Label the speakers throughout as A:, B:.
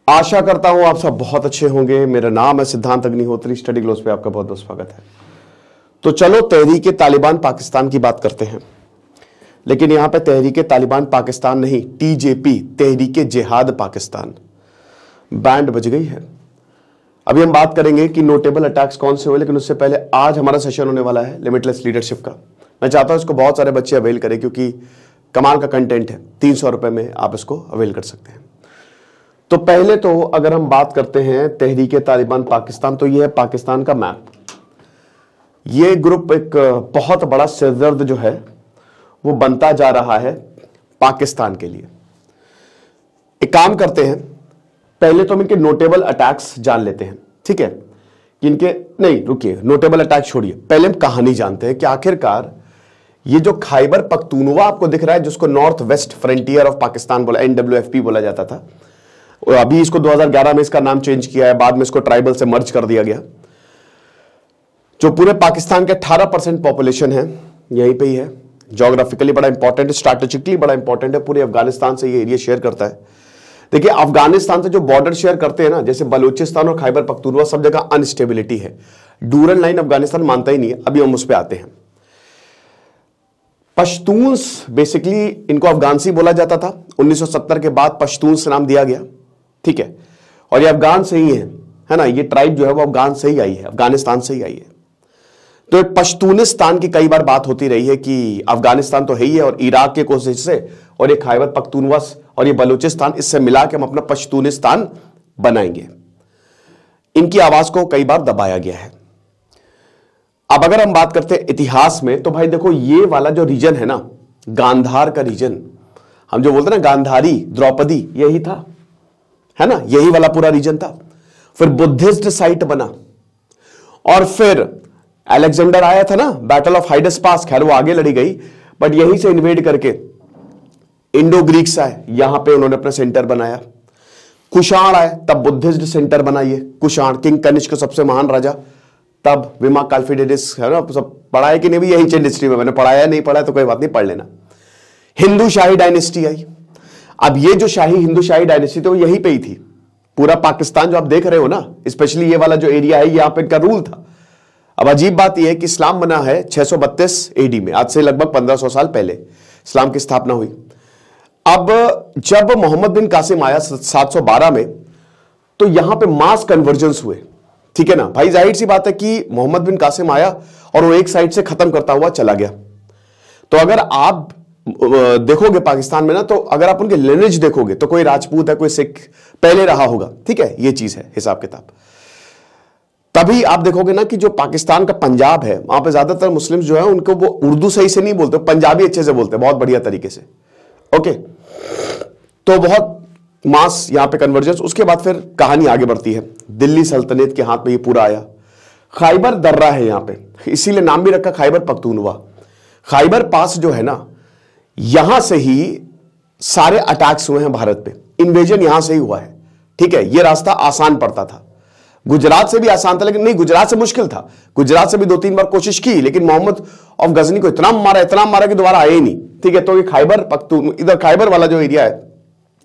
A: आशा करता हूं आप सब बहुत अच्छे होंगे। मेरा नाम है सिद्धांत अग्निहोत्री। स्टडी ग्लोस पे आपका बहुत बहुत स्वागत है। तो चलो तहरीक तालिबान पाकिस्तान की बात करते हैं, लेकिन यहां पे तहरीक तालिबान पाकिस्तान नहीं, टीजेपी तहरीक जिहाद पाकिस्तान बैंड बज गई है। अभी हम बात करेंगे कि नोटेबल अटैक्स कौन से हुए, लेकिन उससे पहले आज हमारा सेशन होने वाला है लिमिटलेस लीडरशिप का। मैं चाहता हूं इसको बहुत सारे बच्चे अवेल करें, क्योंकि कमाल का कंटेंट है। 300 रुपए में आप इसको अवेल कर सकते हैं। तो पहले तो अगर हम बात करते हैं तहरीक तालिबान पाकिस्तान, तो यह है पाकिस्तान का मैप। यह ग्रुप एक बहुत बड़ा सिरदर्द जो है वो बनता जा रहा है पाकिस्तान के लिए। एक काम करते हैं, पहले तो हम इनके नोटेबल अटैक्स जान लेते हैं, ठीक है। इनके नहीं, रुकिए, नोटेबल अटैक छोड़िए, पहले हम कहानी जानते हैं कि आखिरकार ये जो खैबर पख्तूनवा आपको दिख रहा है, जिसको north west frontier of Pakistan बोला, NWFP बोला जाता था, और अभी इसको 2011 में इसका नाम चेंज किया है, बाद में इसको ट्राइबल से मर्ज कर दिया गया। जो पूरे पाकिस्तान के 18% पॉपुलेशन है यहीं पे ही है। ज्योग्राफिकली बड़ा इंपॉर्टेंट है, स्ट्रैटेजिकली बड़ा इंपॉर्टेंट है, पूरे अफगानिस्तान से ये एरिया शेयर करता है। देखिए, अफगानिस्तान से जो बॉर्डर शेयर करते हैं ना, जैसे बलूचिस्तान और खैबर पख्तूनवा, सब जगह अनस्टेबिलिटी है। डूरल लाइन अफगानिस्तान मानता ही नहीं है। अभी हम उस पर आते हैं। पश्तून्स, बेसिकली इनको अफगानसी बोला जाता था। 1970 के बाद पश्तून्स नाम दिया गया, ठीक है। और ये अफगान से ही है ना, ये ट्राइब जो है वो अफगान से ही आई है, अफगानिस्तान से ही आई है। तो पश्तूनिस्तान की कई बार बात होती रही है कि अफगानिस्तान तो है ही है, और इराक के कुछ हिस्से और ये खैबर पख्तूनवा और ये बलूचिस्तान, इससे मिला के हम अपना पश्तूनिस्तान बनाएंगे। इनकी आवाज को कई बार दबाया गया है। अब अगर हम बात करते हैं इतिहास में, तो भाई देखो, ये वाला जो रीजन है ना, गांधार का रीजन, हम जो बोलते हैं ना गांधारी, द्रौपदी, यही था, है ना, यही वाला पूरा रीजन था। फिर बुद्धिस्ट साइट बना, और फिर अलेक्जेंडर आया था ना, बैटल ऑफ हाइडसपास, खैर वो आगे लड़ी गई, बट यहीं से इन्वेड करके इंडो ग्रीक्स आए, यहां पे उन्होंने अपना सेंटर बनाया। कुषाण आए, तब बुद्धिस्ट सेंटर बनाइए। कुषाण, किंग कनिष्क, सबसे महान राजा, तब विमा काल्फिडेरिस, है ना, सब पढ़ा है कि नहीं भी, यही चेंज हिस्ट्री में मैंने पढ़ाया, नहीं पढ़ा तो कोई बात नहीं, पढ़ लेना। हिंदू शाही डायनेस्टी आई। अब ये जो हिंदू शाही डायनेस्टी थी वो यहीं पे ही थी। पूरा पाकिस्तान जो आप देख रहे हो ना, स्पेशली ये वाला जो एरिया है, यहां पे इनका रूल था। अब अजीब बात यह है कि इस्लाम बना है 632 AD में, आज से लगभग 1500 साल पहले इस्लाम की स्थापना हुई। अब जब मोहम्मद बिन कासिम आया 712 में, तो यहां पे मास कन्वर्जेंस हुए, ठीक है ना भाई। जाहिर सी बात है कि मोहम्मद बिन कासिम आया और वो एक साइड से खत्म करता हुआ चला गया। तो अगर आप देखोगे पाकिस्तान में ना, तो अगर आप उनके लिनेज देखोगे, तो कोई राजपूत है, कोई सिख पहले रहा होगा, ठीक है, ये चीज है हिसाब किताब। तभी आप देखोगे ना कि जो पाकिस्तान का पंजाब है, वहां पे ज्यादातर मुस्लिम्स जो है उनको वो उर्दू सही से नहीं बोलते, पंजाबी अच्छे से बोलते हैं, बहुत बढ़िया तरीके से, ओके। तो बहुत मास यहां पे कन्वर्जेंस। उसके बाद फिर कहानी आगे बढ़ती है। दिल्ली सल्तनत के हाथ में ये पूरा आया। खैबर दर्रा है यहां पे, इसीलिए नाम भी रखा खैबर पख्तूनवा। खैबर पास जो है ना, यहां से ही सारे अटैक्स हुए हैं भारत पे, इन्वेजन यहां से ही हुआ है, ठीक है। ये रास्ता आसान पड़ता था, गुजरात से भी आसान था, लेकिन नहीं, गुजरात से मुश्किल था। गुजरात से भी 2-3 बार कोशिश की, लेकिन मोहम्मद ऑफ गजनी को इतना मारा कि दोबारा आए ही नहीं, ठीक है। तो ये खैबर पख्तून, इधर खैबर वाला जो एरिया है,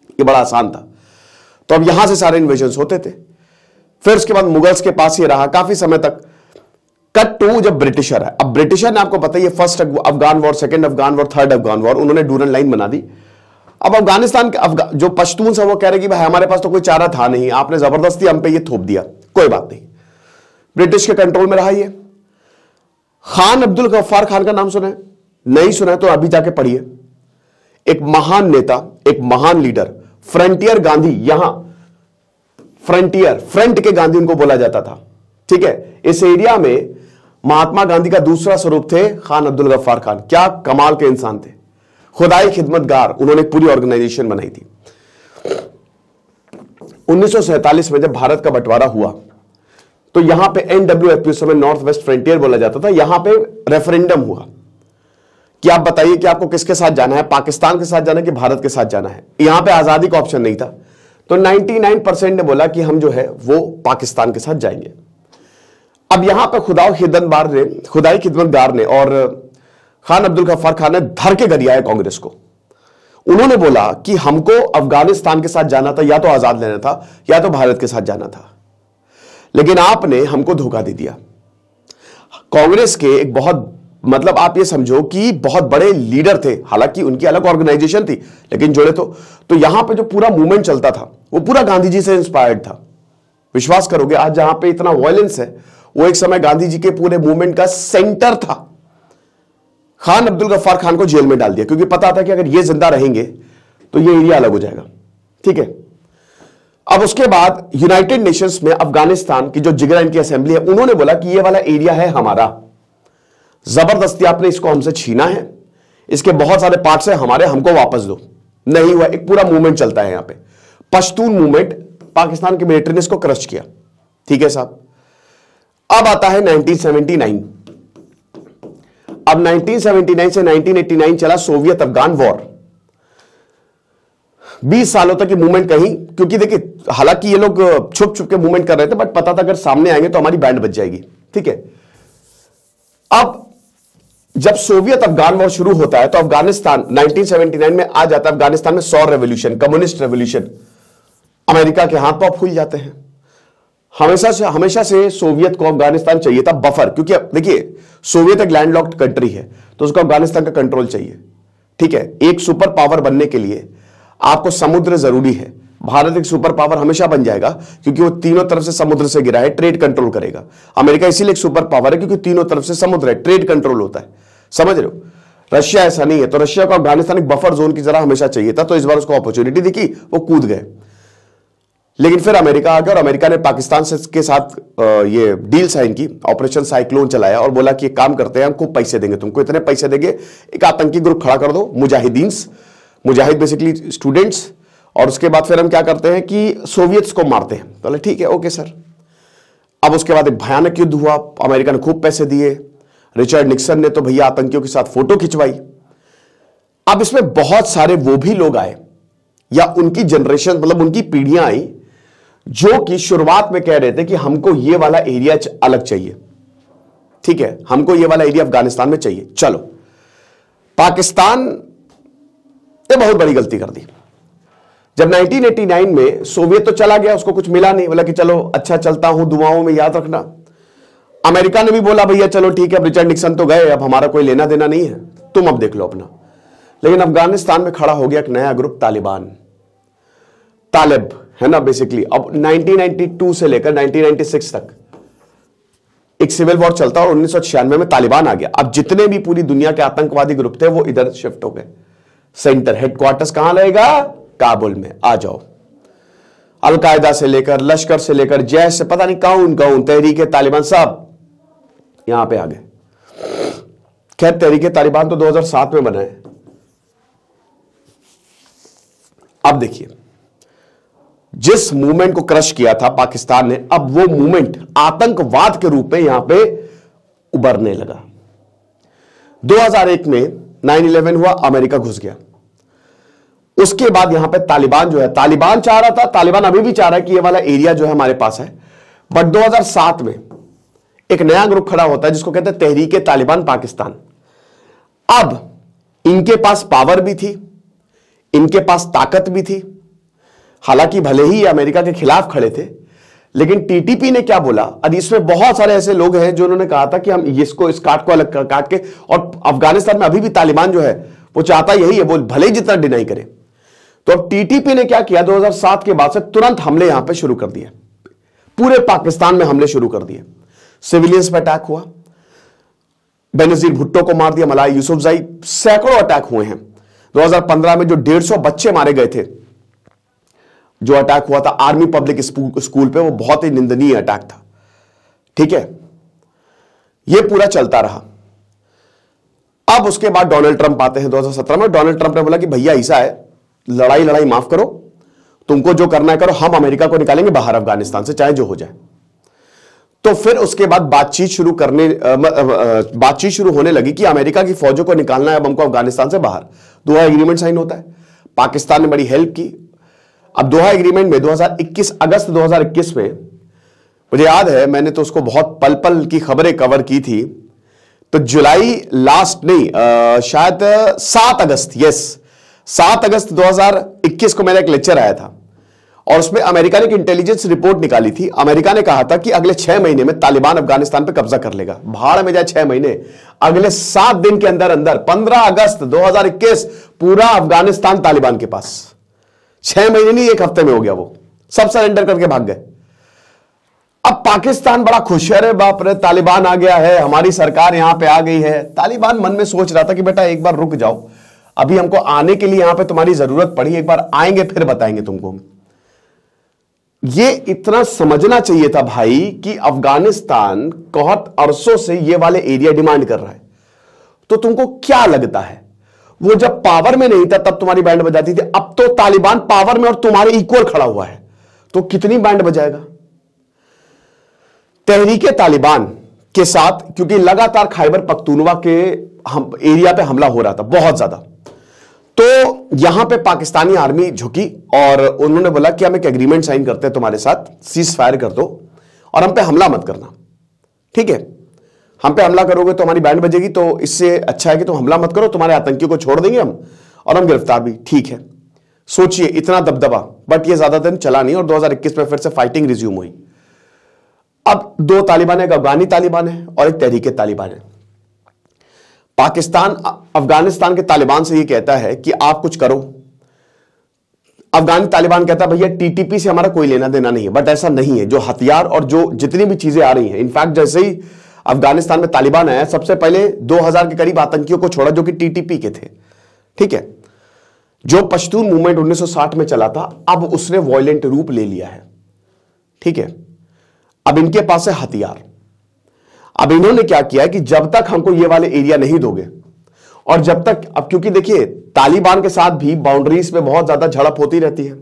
A: ये बड़ा आसान था। तो अब यहां से सारे इन्वेजन होते थे। फिर उसके बाद मुगल्स के पास ये रहा काफी समय तक। कट टू जब ब्रिटिशर है, अब ब्रिटिशर ने, आपको पता है, ये first Afghan war, second Afghan war, third Afghan war, उन्होंने डूरन लाइन बना दी। अब अफगानिस्तान के जो पश्तून है वो कह रहे कि भाई हमारे पास तो कोई चारा था नहीं, आपने जबरदस्ती हम पे ये थोप दिया, कोई बात नहीं, ब्रिटिश के कंट्रोल में रहा ये। खान अब्दुल गफ्फार खान का नाम सुना है? नहीं सुना है तो अभी जाके पढ़िए। एक महान नेता, एक महान लीडर, फ्रंटियर गांधी, यहां फ्रंटियर, फ्रंट के गांधी उनको बोला जाता था, ठीक है। इस एरिया में महात्मा गांधी का दूसरा स्वरूप थे खान अब्दुल गफ्फार खान। क्या कमाल के इंसान थे, खुदाई खिदमतगार, उन्होंने पूरी ऑर्गेनाइजेशन बनाई थी। 1947 में जब भारत का बंटवारा हुआ, तो यहां पे NWFP, उस समय नॉर्थ वेस्ट फ्रंटियर बोला जाता था, यहां पे रेफरेंडम हुआ कि आप बताइए कि आपको किसके साथ जाना है, पाकिस्तान के साथ जाना है कि भारत के साथ जाना है। यहां पे आजादी का ऑप्शन नहीं था, तो 99% ने बोला कि हम जो है वो पाकिस्तान के साथ जाएंगे। अब यहां पे खुदाई खिदमतगार ने और खान अब्दुल गफ्फार खान ने धर के गरियाया कांग्रेस को। उन्होंने बोला कि हमको अफगानिस्तान के साथ जाना था, या तो आजाद लेना था या तो भारत के साथ जाना था, लेकिन आपने हमको धोखा दे दिया। कांग्रेस के एक बहुत, मतलब आप ये समझो कि बहुत बड़े लीडर थे, हालांकि उनकी अलग ऑर्गेनाइजेशन थी लेकिन जुड़े तो यहां पे जो पूरा मूवमेंट चलता था वो पूरा गांधी जी से इंस्पायर्ड था। विश्वास करोगे आज जहां पे इतना वायलेंस है वो एक समय गांधी जी के पूरे मूवमेंट का सेंटर था। खान अब्दुल गफ्फार खान को जेल में डाल दिया क्योंकि पता था कि अगर ये जिंदा रहेंगे तो ये एरिया अलग हो जाएगा। ठीक है, अब उसके बाद यूनाइटेड नेशंस में अफगानिस्तान की जो जिगरा इनकी असेंबली है, उन्होंने बोला कि ये वाला एरिया है हमारा, जबरदस्ती आपने इसको हमसे छीना है, इसके बहुत सारे पार्ट्स हैं हमारे, हमको वापस दो। नहीं हुआ, एक पूरा मूवमेंट चलता है यहां पे, पश्तून मूवमेंट। पाकिस्तान की मिलिट्री ने इसको क्रश किया। ठीक है साहब, अब आता है 1979। अब 1979 से 1989 चला सोवियत अफगान वॉर। 20 सालों तक ये मूवमेंट कहीं, क्योंकि देखिए हालांकि ये लोग छुप छुप के मूवमेंट कर रहे थे, बट पता था अगर सामने आएंगे तो हमारी बैंड बच जाएगी। ठीक है, अब जब सोवियत अफगान वॉर शुरू होता है तो अफगानिस्तान 1979 में आ जाता है। अफगानिस्तान में सौर रेवोल्यूशन, कम्युनिस्ट रेवोल्यूशन, अमेरिका के हाथ पांव फूल जाते हैं। हमेशा से सोवियत को अफगानिस्तान चाहिए था बफर, क्योंकि देखिए सोवियत एक लैंडलॉक्ड कंट्री है तो उसको अफगानिस्तान का कंट्रोल चाहिए। ठीक है, एक सुपर पावर बनने के लिए आपको समुद्र जरूरी है। भारत एक सुपर पावर हमेशा बन जाएगा क्योंकि वो तीनों तरफ से समुद्र से घिरा है, ट्रेड कंट्रोल करेगा। अमेरिका इसीलिए एक सुपर पावर है क्योंकि तीनों तरफ से समुद्र है, ट्रेड कंट्रोल होता है। समझ रहे हो? रशिया ऐसा नहीं है, तो रशिया को अफगानिस्तान एक बफर जोन की जरा हमेशा चाहिए था, तो इस बार उसको अपॉर्चुनिटी दिखी, वो कूद गए। लेकिन फिर अमेरिका आ गया और अमेरिका ने पाकिस्तान के साथ ये डील साइन की, ऑपरेशन साइक्लोन चलाया और बोला कि एक काम करते हैं, हम खूब पैसे देंगे तुमको, इतने पैसे देंगे, एक आतंकी ग्रुप खड़ा कर दो, मुजाहिद बेसिकली स्टूडेंट्स, और उसके बाद फिर हम क्या करते हैं कि सोवियत्स को मारते हैं। बोले ठीक है, ओके सर। अब उसके बाद एक भयानक युद्ध हुआ, अमेरिका ने खूब पैसे दिए, रिचर्ड निक्सन ने तो भैया आतंकियों के साथ फोटो खिंचवाई। अब इसमें बहुत सारे वो भी लोग आए या उनकी जनरेशन, मतलब उनकी पीढ़ियां आई जो कि शुरुआत में कह रहे थे कि हमको ये वाला एरिया अलग चाहिए। ठीक है, हमको ये वाला एरिया अफगानिस्तान में चाहिए। चलो, पाकिस्तान ने बहुत बड़ी गलती कर दी। जब 1989 में सोवियत तो चला गया, उसको कुछ मिला नहीं, बोला कि चलो अच्छा चलता हूं, दुआओं में याद रखना। अमेरिका ने भी बोला भैया चलो ठीक है, अब रिचर्ड निक्सन तो गए, अब हमारा कोई लेना देना नहीं है, तुम अब देख लो अपना। लेकिन अफगानिस्तान में खड़ा हो गया एक नया ग्रुप, तालिब है ना बेसिकली। अब 1992 से लेकर 1996 तक एक सिविल वॉर चलता और 1996 में तालिबान आ गया। अब जितने भी पूरी दुनिया के आतंकवादी ग्रुप थे वो इधर शिफ्ट हो गए। सेंटर हेडक्वार्टर्स कहां रहेगा? काबुल में। आ जाओ, अलकायदा से लेकर, लश्कर से लेकर, जैश से, पता नहीं कौन तहरीक तालिबान, सब यहां पे आ गए। खैर तहरीक तालिबान तो 2007 में बना है। अब देखिए, जिस मूवमेंट को क्रश किया था पाकिस्तान ने, अब वो मूवमेंट आतंकवाद के रूप में यहां पे उभरने लगा। 2001 में 9/11 हुआ, अमेरिका घुस गया। उसके बाद यहां पे तालिबान जो है, तालिबान चाह रहा था, तालिबान अभी भी चाह रहा है कि ये वाला एरिया जो है हमारे पास है, बट 2007 में एक नया ग्रुप खड़ा होता है जिसको कहते हैं तहरीक तालिबान पाकिस्तान। अब इनके पास पावर भी थी, इनके पास ताकत भी थी। हालांकि भले ही अमेरिका के खिलाफ खड़े थे, लेकिन टीटीपी ने क्या बोला, और इसमें बहुत सारे ऐसे लोग हैं जो उन्होंने कहा था कि हम इसको, इस काट को अलग काट के, और अफगानिस्तान में अभी भी तालिबान जो है वो चाहता यही है, वो भले ही जितना डिनाई करे। तो अब टीटीपी ने क्या किया, 2007 के बाद से तुरंत हमले यहां पे शुरू कर दिए, पूरे पाकिस्तान में हमले शुरू कर दिए। सिविलियंस पे अटैक हुआ, बेनजीर भुट्टो को मार दिया, मलाई यूसुफजई, सैकड़ों अटैक हुए हैं। 2015 में जो 150 बच्चे मारे गए थे, जो अटैक हुआ था आर्मी पब्लिक स्कूल पे, वो बहुत ही निंदनीय अटैक था। ठीक है, यह पूरा चलता रहा। अब उसके बाद डोनाल्ड ट्रंप आते हैं 2017 में। डोनाल्ड ट्रंप ने बोला कि भैया ऐसा है, लड़ाई माफ करो, तुमको जो करना है करो, हम अमेरिका को निकालेंगे बाहर अफगानिस्तान से, चाहे जो हो जाए। तो फिर उसके बाद बातचीत शुरू होने लगी कि अमेरिका की फौजों को निकालना है अब हमको अफगानिस्तान से बाहर। दोहा एग्रीमेंट साइन होता है, पाकिस्तान ने बड़ी हेल्प की। अब दोहा एग्रीमेंट में अगस्त 2021 में, मुझे याद है मैंने तो उसको बहुत पल पल की खबरें कवर की थी, तो जुलाई लास्ट नहीं, शायद 7 अगस्त, यस 7 अगस्त 2021 को मेरा एक लेक्चर आया था और उसमें अमेरिका ने एक इंटेलिजेंस रिपोर्ट निकाली थी। अमेरिका ने कहा था कि अगले 6 महीने में तालिबान अफगानिस्तान पर कब्जा कर लेगा। भाड़ में जाए 6 महीने, अगले 7 दिन के अंदर अंदर 15 अगस्त 2021 पूरा अफगानिस्तान तालिबान के पास। 6 महीने नहीं, 1 हफ्ते में हो गया, वो सब सरेंडर करके भाग गए। अब पाकिस्तान बड़ा खुश है, बाप रे तालिबान आ गया है, हमारी सरकार यहां पे आ गई है। तालिबान मन में सोच रहा था कि बेटा एक बार रुक जाओ, अभी हमको आने के लिए यहां पे तुम्हारी जरूरत पड़ी, एक बार आएंगे फिर बताएंगे तुमको। ये इतना समझना चाहिए था भाई कि अफगानिस्तान बहुत अरसों से ये वाले एरिया डिमांड कर रहा है। तो तुमको क्या लगता है, वो जब पावर में नहीं था तब तुम्हारी बैंड बजाती थी, अब तो तालिबान पावर में और तुम्हारे इक्वल खड़ा हुआ है, तो कितनी बैंड बजाएगा। तहरीके तालिबान के साथ, क्योंकि लगातार खैबर पख्तूनवा के एरिया पे हमला हो रहा था बहुत ज्यादा, तो यहां पे पाकिस्तानी आर्मी झुकी और उन्होंने बोला कि हम एक एग्रीमेंट साइन करते हैं तुम्हारे साथ, सीज फायर कर दो और हम पे हमला मत करना, ठीक है। हम पे हमला करोगे तो हमारी बैंड बजेगी, तो इससे अच्छा है कि तुम हमला मत करो, तुम्हारे आतंकियों को छोड़ देंगे हम और हम गिरफ्तार भी, ठीक है। सोचिए इतना दबदबा, बट ये ज्यादा दिन चला नहीं और 2021 में फिर से फाइटिंग रिज्यूम हुई। अब 2 तालिबान है, एक अफगानी तालिबान है और एक तहरीके तालिबान है। पाकिस्तान अफगानिस्तान के तालिबान से ये कहता है कि आप कुछ करो, अफगानी तालिबान कहता है भैया टीटीपी से हमारा कोई लेना देना नहीं है, बट ऐसा नहीं है। जो हथियार और जो जितनी भी चीजें आ रही हैं, इनफैक्ट जैसे ही अफगानिस्तान में तालिबान आया, सबसे पहले 2000 के करीब आतंकियों को छोड़ा जो कि टीटीपी के थे, ठीक है। जो पश्तून मूवमेंट 1960 में चला था, अब उसने वॉयलेंट रूप ले लिया है, ठीक है। अब इनके पास है हथियार। अब इन्होंने क्या किया है कि जब तक हमको ये वाले एरिया नहीं दोगे और जब तक, अब क्योंकि देखिए तालिबान के साथ भी बाउंड्रीज पे बहुत ज्यादा झड़प होती रहती है,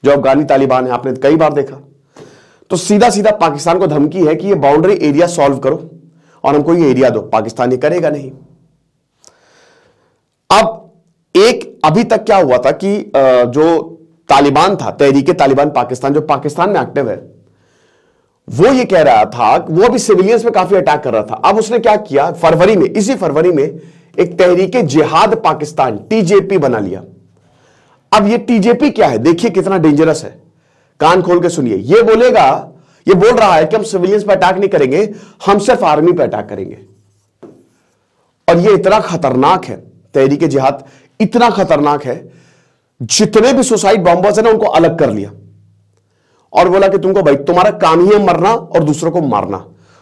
A: जो अफगानी तालिबान है आपने कई बार देखा, तो सीधा सीधा पाकिस्तान को धमकी है कि ये बाउंड्री एरिया सॉल्व करो और हमको ये एरिया दो। पाकिस्तान ये करेगा नहीं। अब एक अभी तक क्या हुआ था कि जो तालिबान था, तहरीके तालिबान पाकिस्तान, जो पाकिस्तान में एक्टिव है, वो ये कह रहा था, वो अभी सिविलियंस पे काफी अटैक कर रहा था। अब उसने क्या किया, फरवरी में, इसी फरवरी में एक तहरीके जिहाद पाकिस्तान टीजेपी बना लिया। अब ये टीजेपी क्या है, देखिए कितना डेंजरस है, कान खोल के सुनिए। ये बोलेगा, ये बोल रहा है कि हम सिविलियंस पे अटैक नहीं करेंगे, हम सिर्फ आर्मी पे अटैक करेंगे। और ये इतना खतरनाक है, तहरीके जिहाद इतना खतरनाक है, जितने भी सुसाइड बॉम्बर्स है ना उनको अलग कर लिया और बोला कि तुमको भाई तुम्हारा काम ही है मरना और दूसरों को मारना,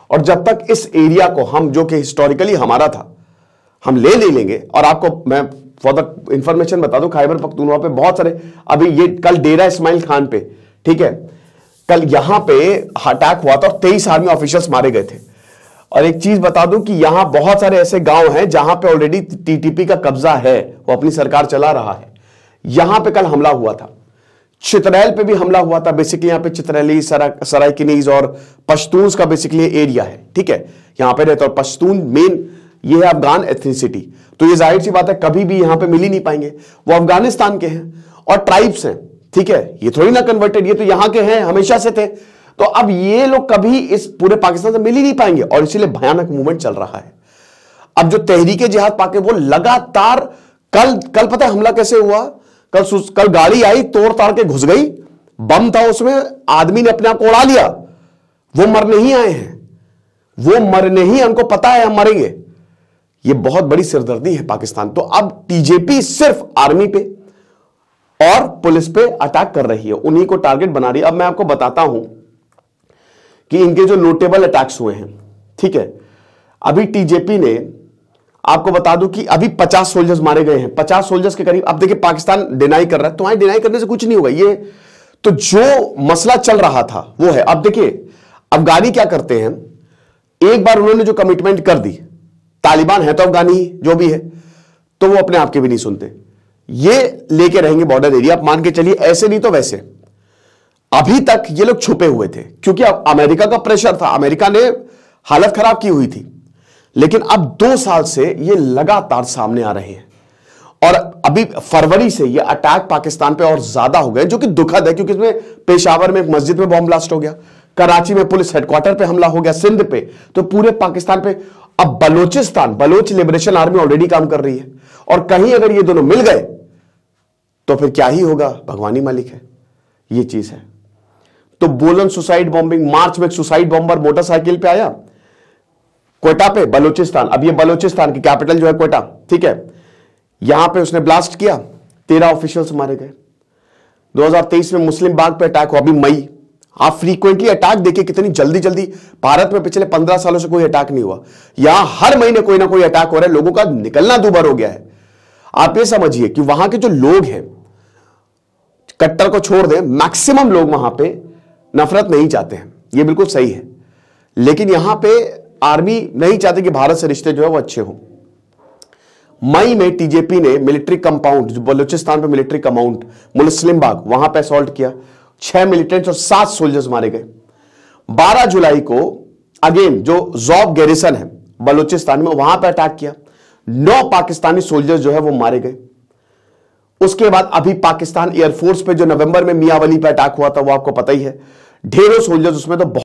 A: और जब तक इस एरिया को हम, जो कि हिस्टोरिकली हमारा था, हम ले लेंगे। और आपको मैं फॉर द इंफॉर्मेशन बता दूं, खैबर पख्तूनवा पे बहुत सारे, अभी ये कल डेरा इस्माइल खान पे, ठीक है, कल यहां पे अटैक हुआ था और 23 आर्मी ऑफिशियल्स मारे गए थे। और एक चीज बता दूं कि यहां बहुत सारे ऐसे गांव हैं जहां पे ऑलरेडी टीटीपी का कब्जा है, वो अपनी सरकार चला रहा है। यहां पे कल हमला हुआ था, चित्रैल पे भी हमला हुआ था। बेसिकली यहां पे चित्रैली, सरायकिनीज और पश्तून्स का बेसिकली एरिया है, ठीक है, यहां पे रहता है। और पश्तून मेन ये है अफगान एथनिसिटी, तो ये जाहिर सी बात है कभी भी यहां पे मिल ही नहीं पाएंगे। वो अफगानिस्तान के हैं और ट्राइब्स हैं, ठीक है, ये थोड़ी ना कन्वर्टेड, ये तो यहां के हैं, हमेशा से थे। तो अब ये लोग कभी इस पूरे पाकिस्तान से मिल ही नहीं पाएंगे और इसीलिए भयानक मूवमेंट चल रहा है। अब जो तहरीके जिहाद पाके वो लगातार, कल पता है हमला कैसे हुआ, कल गाड़ी आई, तोड़ ताड़ के घुस गई, बम था उसमें, आदमी ने अपने आप को उड़ा लिया। वो मरने ही आए हैं, वो मरने ही, उनको पता है हम मरेंगे। ये बहुत बड़ी सिरदर्दी है पाकिस्तान। तो अब टीजेपी सिर्फ आर्मी पे और पुलिस पे अटैक कर रही है, उन्हीं को टारगेट बना रही है। अब मैं आपको बताता हूं कि इनके जो नोटेबल अटैक्स हुए हैं, ठीक है, अभी टीजेपी ने, आपको बता दूं कि अभी 50 सोल्जर्स मारे गए हैं, 50 सोल्जर्स के करीब। अब देखिए पाकिस्तान डिनाई कर रहा है, तुम्हारे डिनाई करने से कुछ नहीं होगा। ये तो जो मसला चल रहा था वो है। अब देखिए अफगानी क्या करते हैं, एक बार उन्होंने जो कमिटमेंट कर दी, तालिबान है तो अफगानी जो भी है, तो वो अपने आप के भी नहीं सुनते, ये लेके रहेंगे बॉर्डर एरिया। आप मान के चलिए ऐसे नहीं तो वैसे। अभी तक ये लोग छुपे हुए थे क्योंकि अमेरिका का प्रेशर था, अमेरिका ने हालत खराब की हुई थी, लेकिन अब 2 साल से ये लगातार सामने आ रहे हैं। और अभी फरवरी से ये अटैक पाकिस्तान पे और ज्यादा हो गए, जो कि दुखद है, क्योंकि इसमें पेशावर में एक मस्जिद में बॉम्ब ब्लास्ट हो गया, कराची में पुलिस हेडक्वार्टर पे हमला हो गया, सिंध पे, तो पूरे पाकिस्तान पे। अब Balochistan, Baloch liberation army already काम कर रही है, और कहीं अगर ये दोनों मिल गए तो फिर क्या ही होगा, भगवान ही मालिक है। ये चीज है। तो बोलन सुसाइड बॉम्बिंग, मार्च में एक सुसाइड बॉम्बर मोटरसाइकिल पे आया क्वेटा पे, बलूचिस्तान। अब ये बलूचिस्तान की कैपिटल जो है क्वेटा, ठीक है, यहां पे उसने ब्लास्ट किया, 13 ऑफिशियल्स मारे गए। 2023 में मुस्लिम बाग पे अटैक हुआ, अभी मई। आप फ्रीक्वेंटली अटैक देखिए कितनी जल्दी जल्दी, भारत में पिछले 15 सालों से कोई अटैक नहीं हुआ, यहां हर महीने कोई ना कोई अटैक हो रहा है। लोगों का निकलना दूभर हो गया है। आप ये समझिए कि वहां के जो लोग हैं, कट्टर को छोड़ दें, मैक्सिमम लोग वहां पे नफरत नहीं चाहते हैं, ये बिल्कुल सही है। लेकिन यहां पे आर्मी नहीं चाहती कि भारत से रिश्ते जो है वो अच्छे हों। मई में टीजेपी ने मिलिट्री कंपाउंड, जो बलूचिस्तान पे मिलिट्री कंपाउंड मुस्लिम बाग, वहां पे असॉल्ट किया, 6 मिलिटेंट्स और 7 सोल्जर्स मारे गए। 12 जुलाई को अगेन जो जॉब गैरिसन है बलूचिस्तान में, वहां पे अटैक किया, 9 पाकिस्तानी सोल्जर्स जो है वो मारे गए। उसके बाद अभी पाकिस्तान एयरफोर्स पे जो नवंबर में मियावली पे अटैक हुआ था, वो आपको पता ही है, ढेरों सोल्जर्स उसमें तो